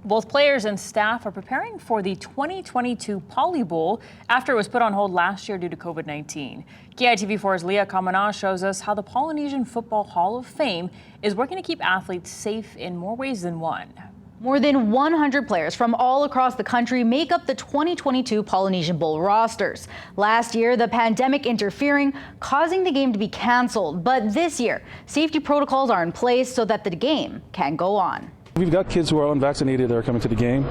Both players and staff are preparing for the 2022 Poly Bowl after it was put on hold last year due to COVID-19. KITV4's Leah Kamana shows us how the Polynesian Football Hall of Fame is working to keep athletes safe in more ways than one. More than 100 players from all across the country make up the 2022 Polynesian Bowl rosters. Last year, the pandemic interfering, causing the game to be canceled. But this year, safety protocols are in place so that the game can go on. We've got kids who are unvaccinated that are coming to the game.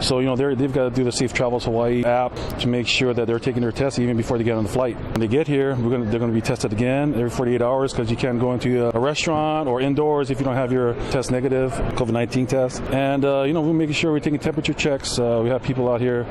So, they've got to do the Safe Travels Hawaii app to make sure that they're taking their test even before they get on the flight. When they get here, they're going to be tested again every 48 hours because you can't go into a restaurant or indoors if you don't have your test negative, COVID-19 test. And, we're making sure we're taking temperature checks. We have people out here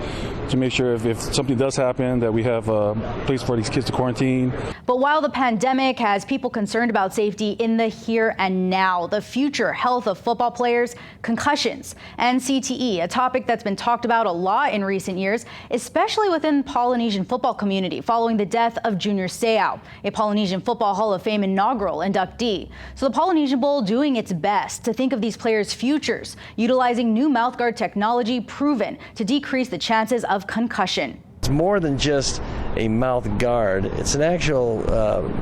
to make sure if something does happen that we have a place for these kids to quarantine. But while the pandemic has people concerned about safety in the here and now, the future health of football players, concussions, and CTE, a topic that's been talked about a lot in recent years, especially within the Polynesian football community following the death of Junior Seau, a Polynesian Football Hall of Fame inaugural inductee. So the Polynesian Bowl doing its best to think of these players' futures, utilizing new mouthguard technology proven to decrease the chances of concussion. It's more than just a mouth guard. It's an actual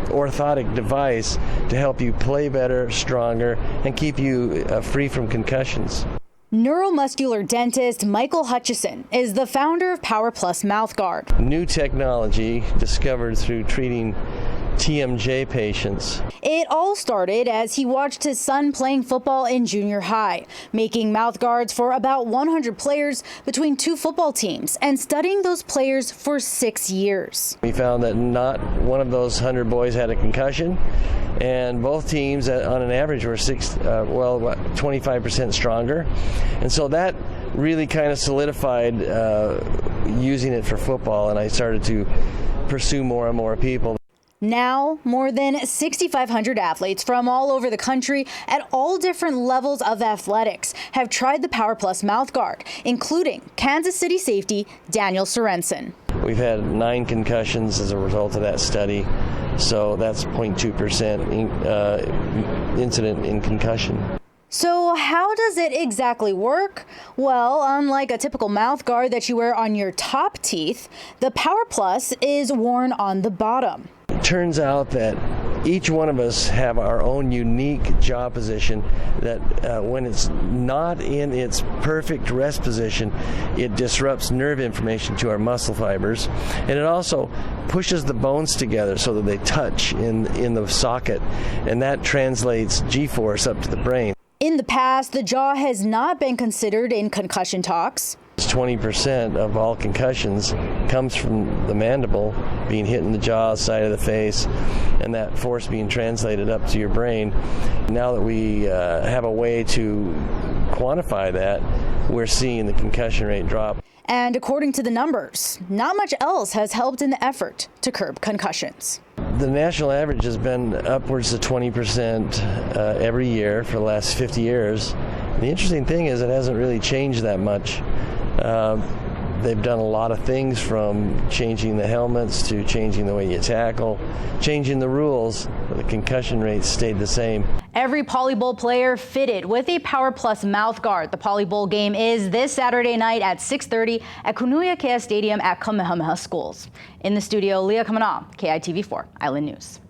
orthotic device to help you play better, stronger, and keep you free from concussions. Neuromuscular dentist Michael Hutchison is the founder of Power Plus Mouthguard. New technology discovered through treating TMJ patients. It all started as he watched his son playing football in junior high, making mouth guards for about 100 players between two football teams and studying those players for 6 years. We found that not one of those 100 boys had a concussion, and both teams on an average were 25% stronger. And so that really kind of solidified using it for football, and I started to pursue more and more people. Now, more than 6,500 athletes from all over the country at all different levels of athletics have tried the Power Plus mouthguard, including Kansas City safety Daniel Sorensen. We've had 9 concussions as a result of that study, so that's 0.2% incident in concussion. So how does it exactly work? Well, unlike a typical mouthguard that you wear on your top teeth, the Power Plus is worn on the bottom. Turns out that each one of us have our own unique jaw position that when it's not in its perfect rest position, it disrupts nerve information to our muscle fibers, and it also pushes the bones together so that they touch in the socket, and that translates G-force up to the brain. In the past, the jaw has not been considered in concussion talks. 20% of all concussions comes from the mandible being hit in the jaw, side of the face, and that force being translated up to your brain. Now that we have a way to quantify that, we're seeing the concussion rate drop. And according to the numbers, not much else has helped in the effort to curb concussions. The national average has been upwards of 20% every year for the last 50 years. The interesting thing is it hasn't really changed that much. They've done a lot of things, from changing the helmets to changing the way you tackle, changing the rules, but the concussion rates stayed the same. Every Poly Bowl player fitted with a Power Plus mouthguard. The Poly Bowl game is this Saturday night at 6:30 at Kunuia Kea Stadium at Kamehameha Schools. In the studio, Leah Kamana, KITV4 Island News.